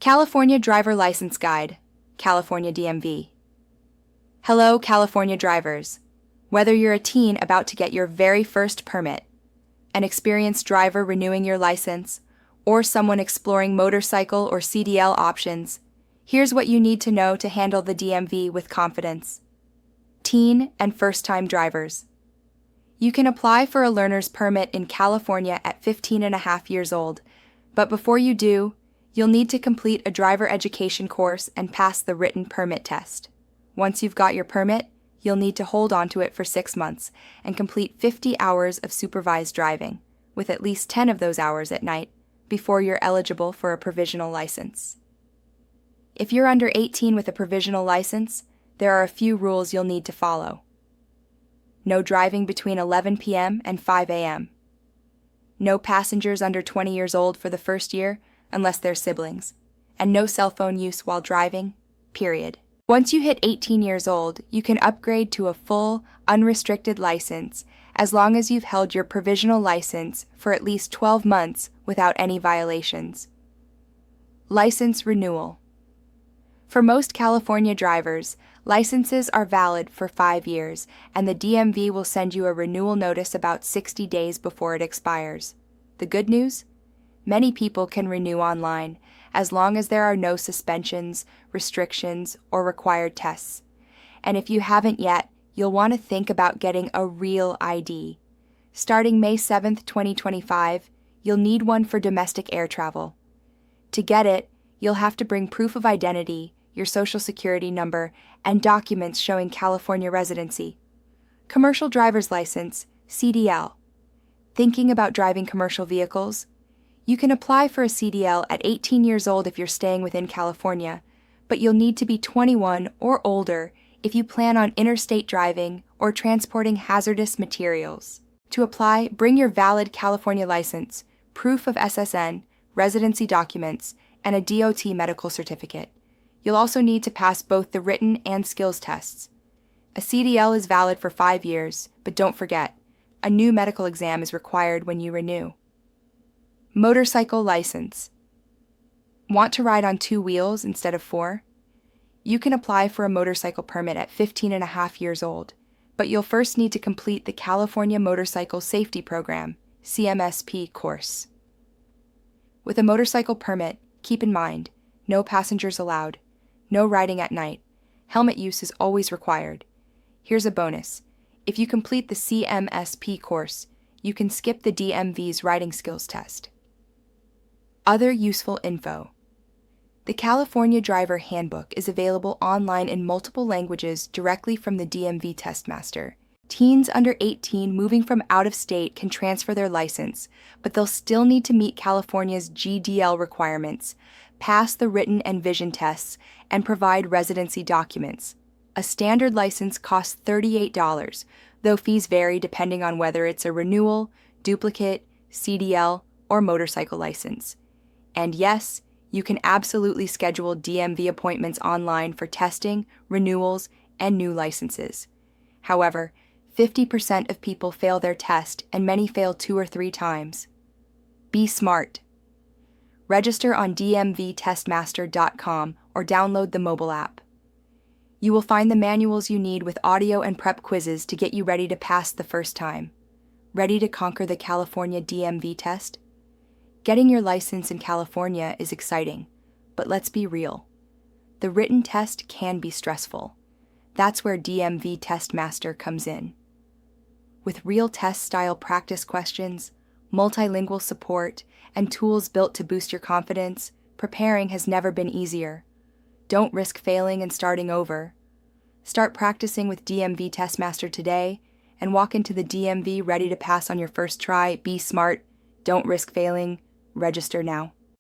California Driver License Guide, California DMV. Hello, California drivers. Whether you're a teen about to get your very first permit, an experienced driver renewing your license, or someone exploring motorcycle or CDL options, here's what you need to know to handle the DMV with confidence. Teen and first-time drivers. You can apply for a learner's permit in California at 15 and a half years old, but before you do, you'll need to complete a driver education course and pass the written permit test. Once you've got your permit, you'll need to hold onto it for 6 months and complete 50 hours of supervised driving, with at least 10 of those hours at night, before you're eligible for a provisional license. If you're under 18 with a provisional license, there are a few rules you'll need to follow. No driving between 11 p.m. and 5 a.m. No passengers under 20 years old for the first year, unless they're siblings, and no cell phone use while driving, period. Once you hit 18 years old, you can upgrade to a full, unrestricted license as long as you've held your provisional license for at least 12 months without any violations. License renewal. For most California drivers, licenses are valid for 5 years, and the DMV will send you a renewal notice about 60 days before it expires. The good news? Many people can renew online, as long as there are no suspensions, restrictions, or required tests. And if you haven't yet, you'll want to think about getting a real ID. Starting May 7th, 2025, you'll need one for domestic air travel. To get it, you'll have to bring proof of identity, your social security number, and documents showing California residency. Commercial driver's license, CDL. Thinking about driving commercial vehicles? You can apply for a CDL at 18 years old if you're staying within California, but you'll need to be 21 or older if you plan on interstate driving or transporting hazardous materials. To apply, bring your valid California license, proof of SSN, residency documents, and a DOT medical certificate. You'll also need to pass both the written and skills tests. A CDL is valid for 5 years, but don't forget, a new medical exam is required when you renew. Motorcycle license. Want to ride on 2 wheels instead of 4? You can apply for a motorcycle permit at 15 and a half years old, but you'll first need to complete the California Motorcycle Safety Program, CMSP course. With a motorcycle permit, keep in mind, no passengers allowed, no riding at night, helmet use is always required. Here's a bonus. If you complete the CMSP course, you can skip the DMV's riding skills test. Other useful info. The California Driver Handbook is available online in multiple languages directly from the DMV testmaster. Teens under 18 moving from out of state can transfer their license, but they'll still need to meet California's GDL requirements, pass the written and vision tests, and provide residency documents. A standard license costs $38, though fees vary depending on whether it's a renewal, duplicate, CDL, or motorcycle license. And yes, you can absolutely schedule DMV appointments online for testing, renewals, and new licenses. However, 50% of people fail their test, and many fail 2 or 3 times. Be smart. Register on dmvtestmaster.com or download the mobile app. You will find the manuals you need with audio and prep quizzes to get you ready to pass the first time. Ready to conquer the California DMV test? Getting your license in California is exciting, but let's be real. The written test can be stressful. That's where DMV Testmaster comes in. With real test-style practice questions, multilingual support, and tools built to boost your confidence, preparing has never been easier. Don't risk failing and starting over. Start practicing with DMV Testmaster today and walk into the DMV ready to pass on your first try. Be smart. Don't risk failing. Register now.